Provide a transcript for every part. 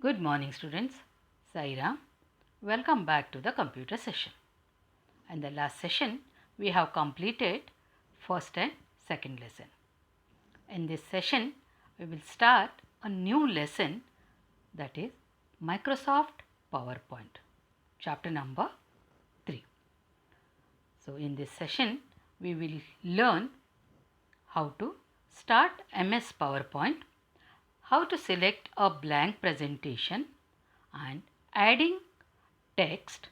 Good morning students, Saira. Welcome back to the computer session. In the last session, we have completed first and second lesson. In this session, we will start a new lesson, that is Microsoft PowerPoint, chapter number 3. So in this session, we will learn how to start MS PowerPoint, how to select a blank presentation and adding text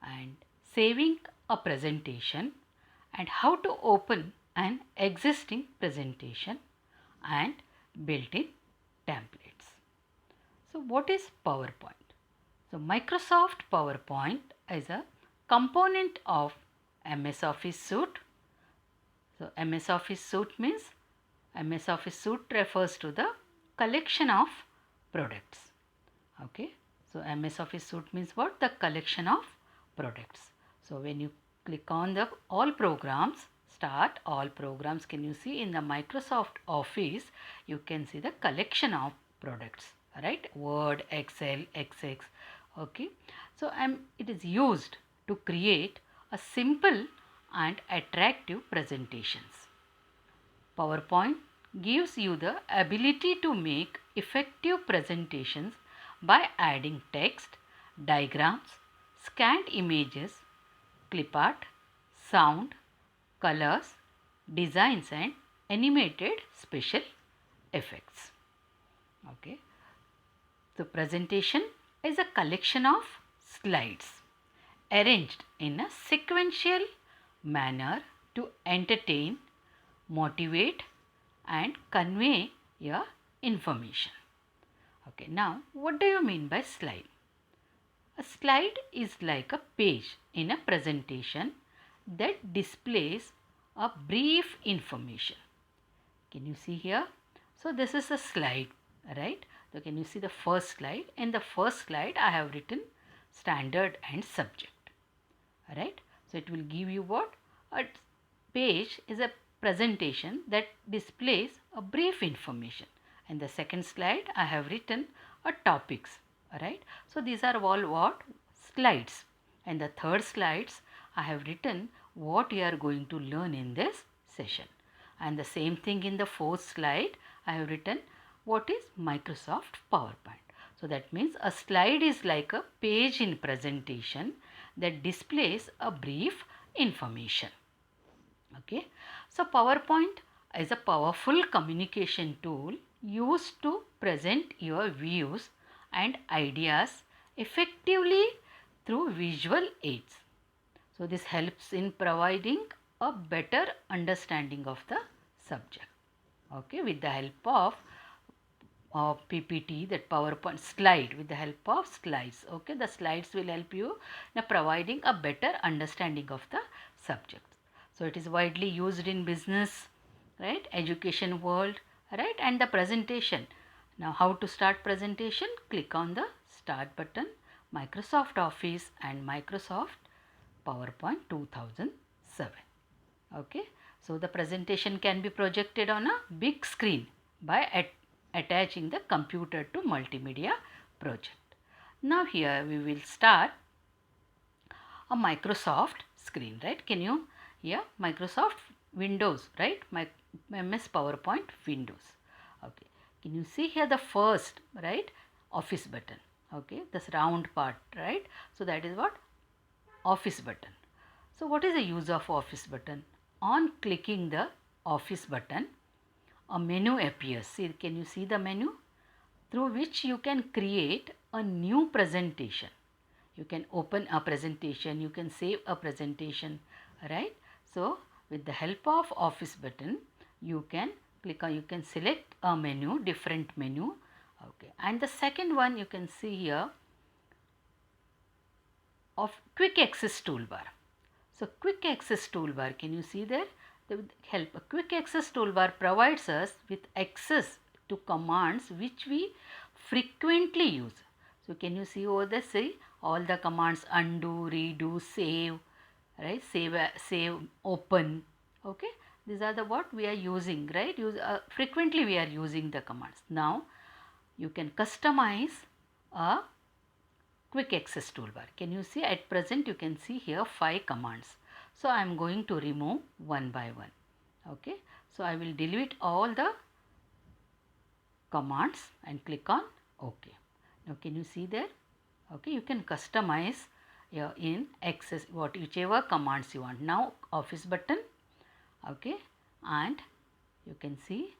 and saving a presentation and how to open an existing presentation and built-in templates. So what is PowerPoint? So Microsoft PowerPoint is a component of MS Office Suite. So MS Office Suite means MS Office Suite refers to the collection of products. Okay. So MS Office Suite means what? The collection of products. So when you click on the all programs, start all programs, can you see in the Microsoft Office, you can see the collection of products, right? Word, Excel, XX. Okay. So it is used to create a simple and attractive presentations. PowerPoint gives you the ability to make effective presentations by adding text, diagrams, scanned images, clip art, sound, colors, designs and animated special effects. Okay. The presentation is a collection of slides arranged in a sequential manner to entertain, motivate and convey your information. Okay, now what do you mean by slide? A slide is like a page in a presentation that displays a brief information. Can you see here? So this is a slide, right? So can you see the first slide? In the first slide I have written standard and subject. Alright, so it will give you what? A page is a presentation that displays a brief information. In the second slide I have written a topics. Alright, so these are all what? Slides. And the third slides I have written what you are going to learn in this session. And the same thing in the fourth slide I have written what is Microsoft PowerPoint. So that means a slide is like a page in presentation that displays a brief information. Okay. So PowerPoint is a powerful communication tool used to present your views and ideas effectively through visual aids. So this helps in providing a better understanding of the subject. Okay, with the help of PPT, that PowerPoint slide, with the help of slides. Okay, the slides will help you in providing a better understanding of the subject. So it is widely used in business, right, education world, right, and the presentation. Now how to start presentation? Click on the start button, Microsoft Office and Microsoft PowerPoint 2007. Okay, so the presentation can be projected on a big screen by attaching the computer to multimedia project. Now here we will start a Microsoft screen, right? Can you, yeah, Microsoft Windows, right? My MS PowerPoint Windows. Okay, can you see here the first, right, Office button? Okay, this round part, right? So that is what? Office button. So what is the use of Office button? On clicking the Office button, a menu appears. See, can you see the menu? Through which you can create a new presentation. You can open a presentation, you can save a presentation, right? So with the help of Office button, you can click on, you can select a menu, different menu. Okay, and the second one you can see here of quick access toolbar. So quick access toolbar, can you see there? The help, a quick access toolbar provides us with access to commands which we frequently use. So can you see over there, see all the commands: undo, redo, save, right? Save, open. Okay, these are the what we are using, right? Frequently we are using the commands. Now you can customize a quick access toolbar. Can you see? At present you can see here 5 commands. So I am going to remove one by one. Okay. So I will delete all the commands and click on OK. Now can you see there? Okay, you can customize in access whichever commands you want. Now office button, okay, and you can see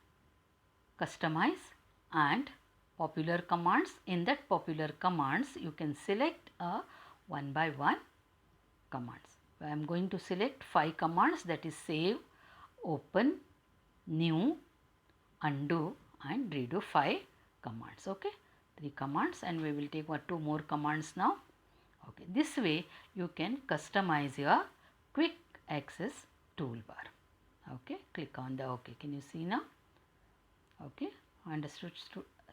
customize and popular commands. In that popular commands you can select a one by one commands. I am going to select 5 commands, that is save, open, new, undo and redo. 5 commands. Okay, 3 commands, and we will take 2 more commands now. Okay, this way you can customize your quick access toolbar. Okay, click on the OK. Can you see now? Okay, understood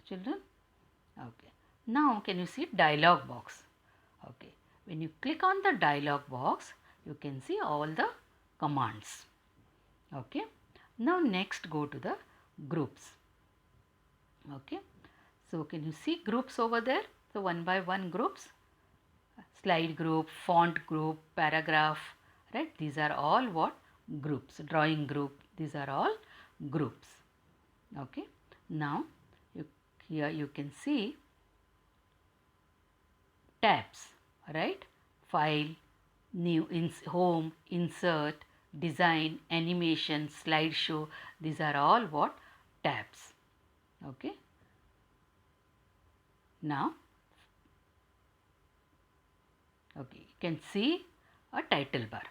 children? Okay, now can you see dialog box? Okay, when you click on the dialog box you can see all the commands. Okay, now next go to the groups. Okay, so can you see groups over there? So one by one groups, slide group, font group, paragraph, right? These are all what? Groups. Drawing group, these are all groups. Okay, now here you can see tabs, right? File, new, home, insert, design, animation, slideshow, these are all what? Tabs. Okay, now okay, you can see a title bar,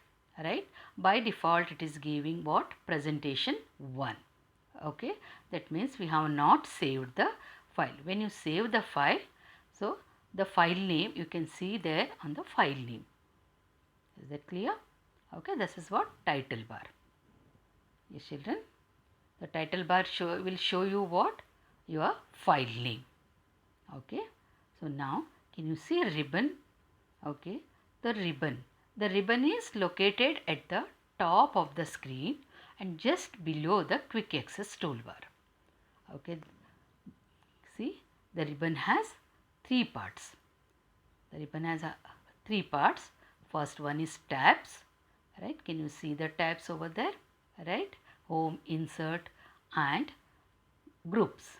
right? By default it is giving what? Presentation 1. Okay, that means we have not saved the file. When you save the file, so the file name you can see there on the file name. Is that clear? Okay, this is what? Title bar. Yes children, the title bar will show you what? Your file name. Okay, so now can you see a ribbon? Okay, the ribbon is located at the top of the screen and just below the quick access toolbar. Okay, see, the ribbon has 3 parts. The ribbon has 3 parts. First one is tabs, right? Can you see the tabs over there, right? Home, insert and groups.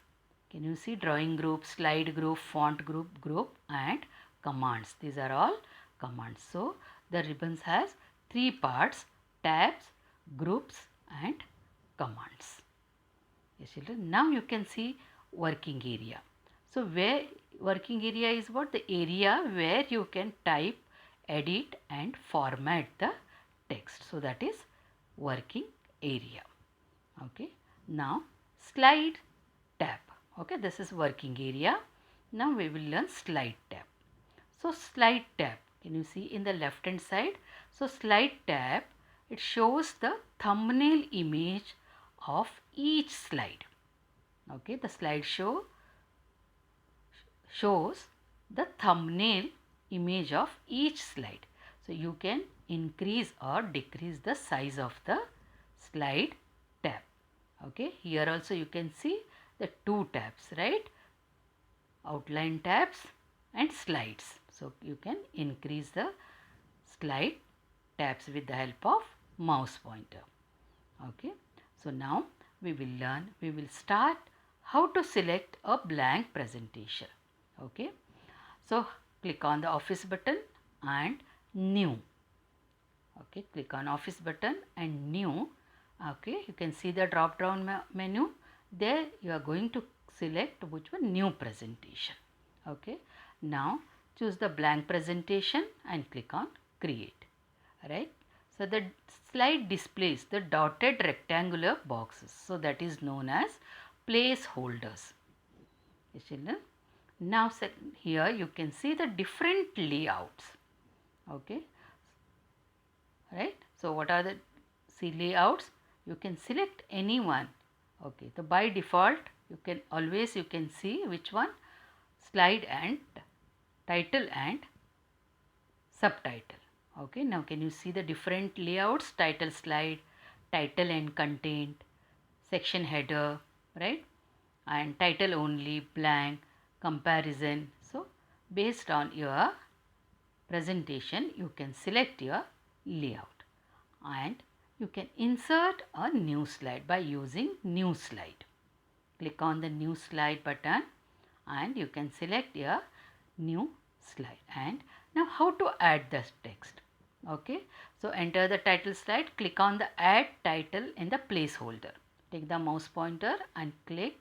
Can you see drawing group, slide group, font group and commands. These are all commands. So the ribbons has 3 parts: tabs, groups and commands. Yes children, now you can see working area. So where working area is what? The area where you can type, edit and format the text. So that is working area. Okay, now slide tab. Okay, this is working area. Now we will learn slide tab. So slide tab, can you see in the left hand side? So slide tab, it shows the thumbnail image of each slide. Okay, the slide shows the thumbnail image of each slide. So you can increase or decrease the size of the slide tab. Okay, here also you can see the 2 tabs, right? Outline tabs and slides. So you can increase the slide tabs with the help of mouse pointer. Okay, so now we will start how to select a blank presentation. Okay, so click on the office button and new. Okay, click on office button and new. Okay, you can see the drop down menu. There you are going to select which one? New presentation. Okay, now choose the blank presentation and click on create. Right, so the slide displays the dotted rectangular boxes, so that is known as placeholders. Yes children, now here you can see the different layouts. Okay, right, so what are the layouts? You can select any one. Okay, so by default you can see which one? Slide and title and subtitle. Okay, now can you see the different layouts? Title slide, title and content, section header, right? And title only, blank, comparison. So Based on your presentation, you can select your layout and you can insert a new slide by using new slide. Click on the new slide button and you can select your new slide. And now how to add the text? Okay, so enter the title slide, click on the add title in the placeholder. Take the mouse pointer and click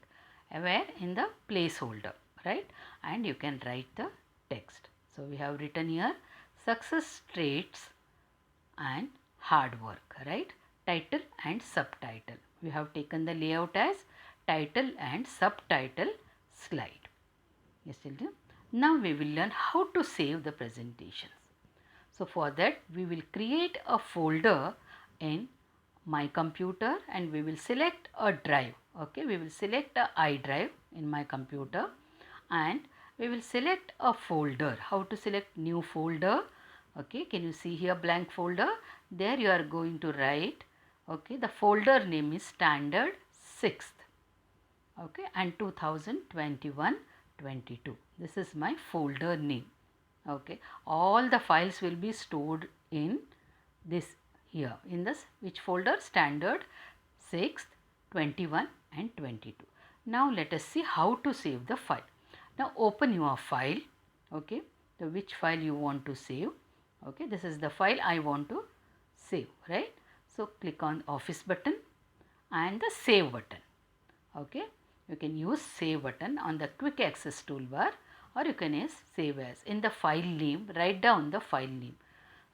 where in the placeholder, right? And you can write the text. So we have written here success traits and hard work, right? Title and subtitle. We have taken the layout as title and subtitle slide. Yes, children. Now we will learn how to save the presentations. So for that we will create a folder in my computer and we will select a drive. Okay, we will select a iDrive in my computer and we will select a folder. How to select new folder? Okay, can you see here blank folder? There you are going to write, okay, the folder name is standard 6th, okay, and 2021-22. This is my folder name. Okay, all the files will be stored in this here in this which folder, standard 6th, 21 and 22. Now let us see how to save the file. Now open your file, okay, the which file you want to save. Okay, this is the file I want to save, right? So click on office button and the save button. Okay, you can use save button on the quick access toolbar or you can use save as. In the file name, write down the file name.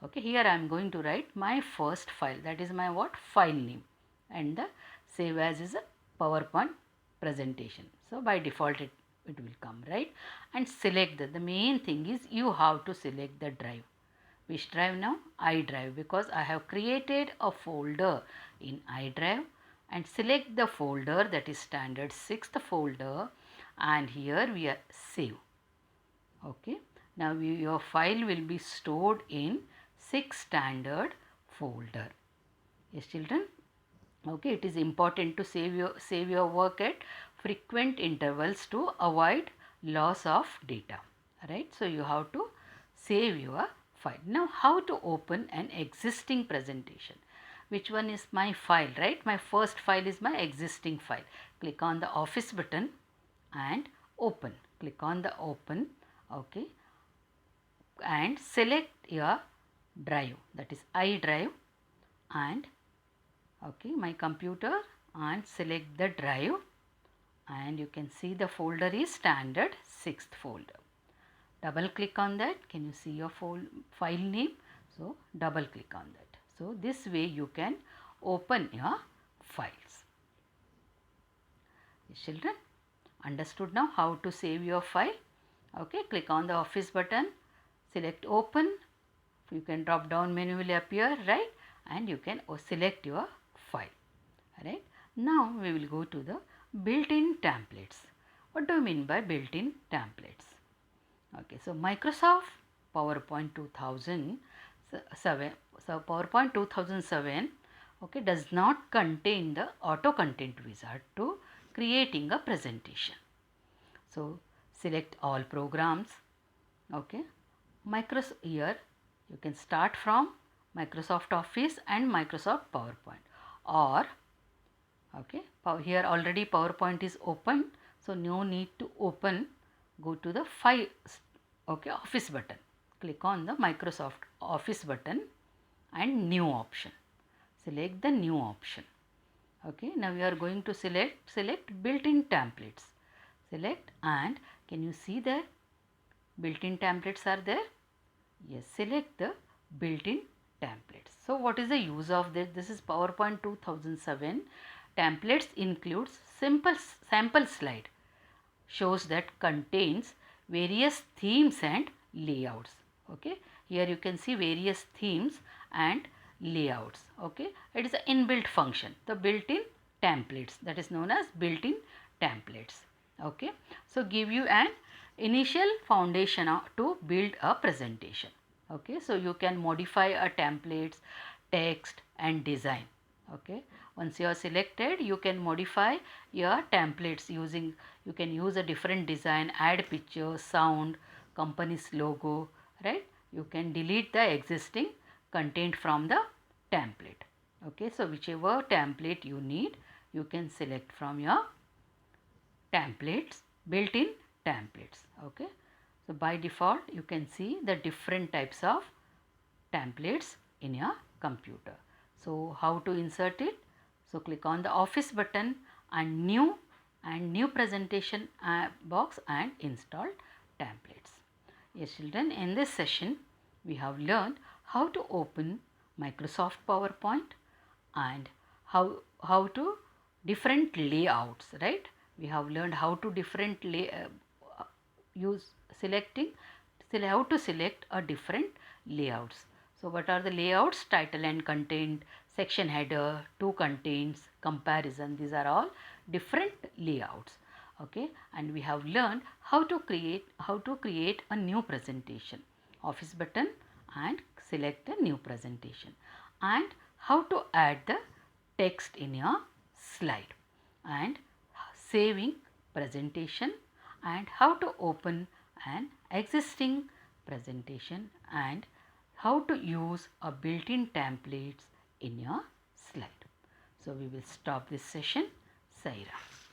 Okay, here I am going to write my first file, that is my what? File name, and the save as is a PowerPoint presentation. So by default it will come, right? And select the main thing is you have to select the drive. Which drive now? iDrive, because I have created a folder in iDrive, and select the folder that is standard 6th folder and here we are save. Okay, now your file will be stored in 6 standard folder. Yes, children. Okay, it is important to save your work at frequent intervals to avoid loss of data, right? So you have to save your file. Now how to open an existing presentation? Which one is my file, right? My first file is my existing file. Click on the office button and open. Click on the open, okay, and select your drive, that is iDrive, and okay, my computer, and select the drive and you can see the folder is standard 6th folder. Double click on that. Can you see your file name? So double click on that. So this way you can open your files. Children, understood now how to save your file? Okay, click on the office button, select open. You can drop down menu will appear, right? And you can select your file, right? Now we will go to the built-in templates. What do you mean by built-in templates? Okay, so Microsoft PowerPoint 2007, PowerPoint 2007, okay, does not contain the auto content wizard to creating a presentation. So select all programs. Okay, here you can start from Microsoft Office and Microsoft PowerPoint, or okay, here already PowerPoint is open, so no need to open. Go to the file, okay, office button, click on the Microsoft Office button and new option, select the new option. Okay, now we are going to select built-in templates, select, and can you see there built-in templates are there? Yes, select the built-in templates. So what is the use of this? This is PowerPoint 2007. Templates includes simple sample slide, shows that contains various themes and layouts. Okay, here you can see various themes and layouts. Okay, it is an inbuilt function, the built-in templates, that is known as built-in templates. Okay, so give you an initial foundation to build a presentation. Okay, so you can modify a templates, text and design. Okay, once you are selected, you can modify your templates using, you can use a different design, add pictures, sound, company's logo, right? You can delete the existing content from the template. Okay, so whichever template you need, you can select from your templates, built-in templates. Okay, so by default you can see the different types of templates in your computer. So how to insert it? So click on the office button and new presentation box and install templates. Yes children, in this session we have learned how to open Microsoft PowerPoint and how to different layouts, right? We have learned how to different use selecting how to select a different layouts. So what are the layouts? Title and content, section header, to contents, comparison, these are all different layouts. Okay, and we have learned how to create a new presentation. Office button and select a new presentation, and how to add the text in your slide, and saving presentation, and how to open an existing presentation, and how to use a built-in templates in your slide. So we will stop this session. Saira.